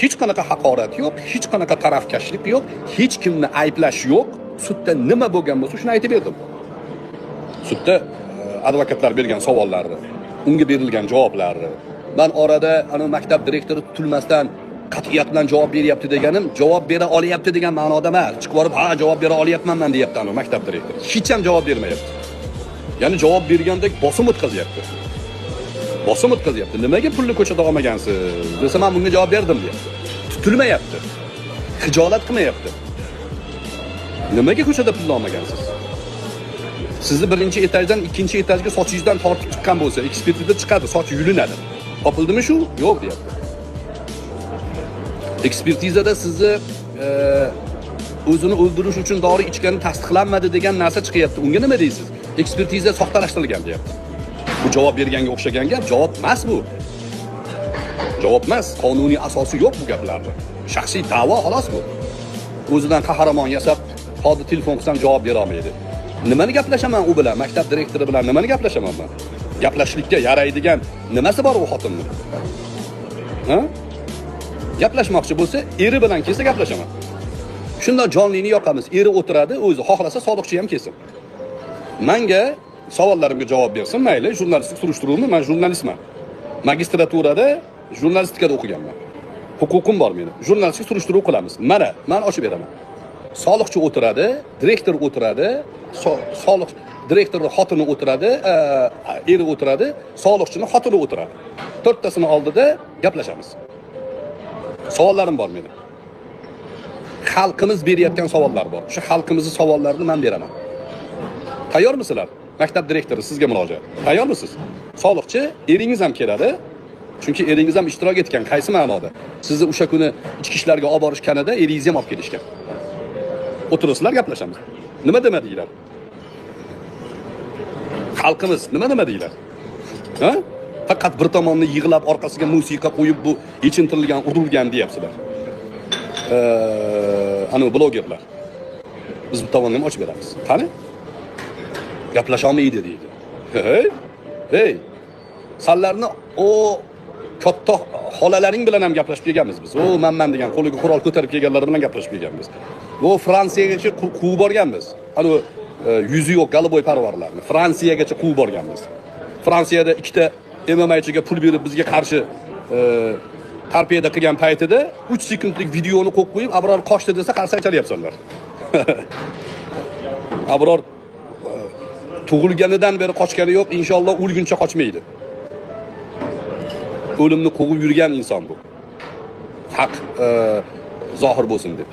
Hech qanaqa haqorat yo'q, hech qanaqa tarafkashlik yo'q, hech kimni ayblash yo'q. Sudda nima bo'lgan bo'lsa, shuni aytib berdim. Sudda advokatlar bergan savollarni, unga berilgan javoblarni, men orada ana maktab direktori tutilmasdan qat'iyat bilan javob beryapti deganim, javob bera olyapti degan ma'noda emas. Chiqib borib, "Ha, javob bera olyapman men" deyapti ana maktab direktori. Hech ham javob bermayapti. Ya'ni javob bergandek bosim o'tkazyapti. Bosim o'tkazyapti. Nimaga pulni ko'chada olmagansiz? Desa, "Men bunga javob berdim" deyapti. Tutilmayapti. Xijolat qilmayapti. Nimaga ko'chada pulni olmagansiz? Sizni birinchi etajdan ikkinchi etajga sochingizdan tortib chiqqan bo'lsa, ekspertiza chiqadi, soch yulinadi. Topildimi shu? Yo'q deyapti. Ekspertizada sizni o'zini o'ldirish uchun dori ichgani tasdiqlanmadi degan narsa chiqyapti. Unga nima deysiz? Ekspertiza soxtalashtirilgan deyapti. Bu javob berganga o'xshagan gap, javob emas bu. Javob emas, qonuniy asosi yo'q bu gaplarning. Shaxsiy da'vo xolos bu. O'zidan qahramon yasab, hozir telefon qilsam javob bera olmaydi. Nimani gaplashaman u bilan, maktab direktori bilan nimani gaplashaman men? Gaplashishlikka yaraydigan nimasi bor u xotinning? Ha? Gaplashmoqchi bo'lsa, eri bilan kelsa gaplashaman. Shundan jonlini yoqamiz. Eri o'tiradi, o'zi xohlasa soliqchi ham kelsin. Menga savollarimga javob bersin, mayli, jurnalistik surishtiruvmi? Men jurnalistman. Magistraturada jurnalistikada o'qiganman. Huquqim bor mening. Jurnalistik surishtiruv qilamiz. Mana, men ochib beraman. Soliqchi o'tiradi, direktor o'tiradi, soliq direktorning xotini o'tiradi, eri o'tiradi, soliqchining xotini o'tiradi. To'rttasini oldida gaplashamiz. Savollarim bor mening. Xalqimiz berayotgan savollar bor. Shu xalqimizning savollarini men beraman. Tayyormisizlar? Maktab direktori sizga murojaat. Tayyormisiz? Soliqchi eringiz ham keladi. Chunki eringiz ham ishtirok etgan, qaysi ma'noda? Sizni o'sha kuni ichki ishlarga olib borishganida eringiz ham olib kelishgan. O'tirasizlar, gaplashamiz. Nima demadinglar? Xalqimiz nima deylar? Ha? Faqat bir tomonni yig'lab orqasiga musiqa qo'yib bu yechintirilgan, urilgan deyapsizlar. Ana blogerlar. Biz bu tomonni ham ochib beramiz. Qani? Gaplasha olmaydi deydi. Hey. Sanlarni o katta xolalaring bilan ham gaplashib kelganmiz biz. O manman degan qo'liga qurol ko'tarib kelganlar bilan gaplashib kelganmiz. O Fransiyagacha quvib borganmiz. Ana yuzi yo'q galoboy parvarlarni Fransiyagacha quvib borganmiz. Fransiyada ikkita MMAchiga pul berib bizga qarshi tarpiyada qilgan paytida 3 sekundlik videoni qo'yib qo'yib, Abror qochdi desa qarsak chalyapsanlar. Abror tug'ilganidan beri qochgani yo'q, inshaalloh o'lguncha qochmaydi. O'limni quvib yurgan inson bu. Haq zohir bo'lsin deb.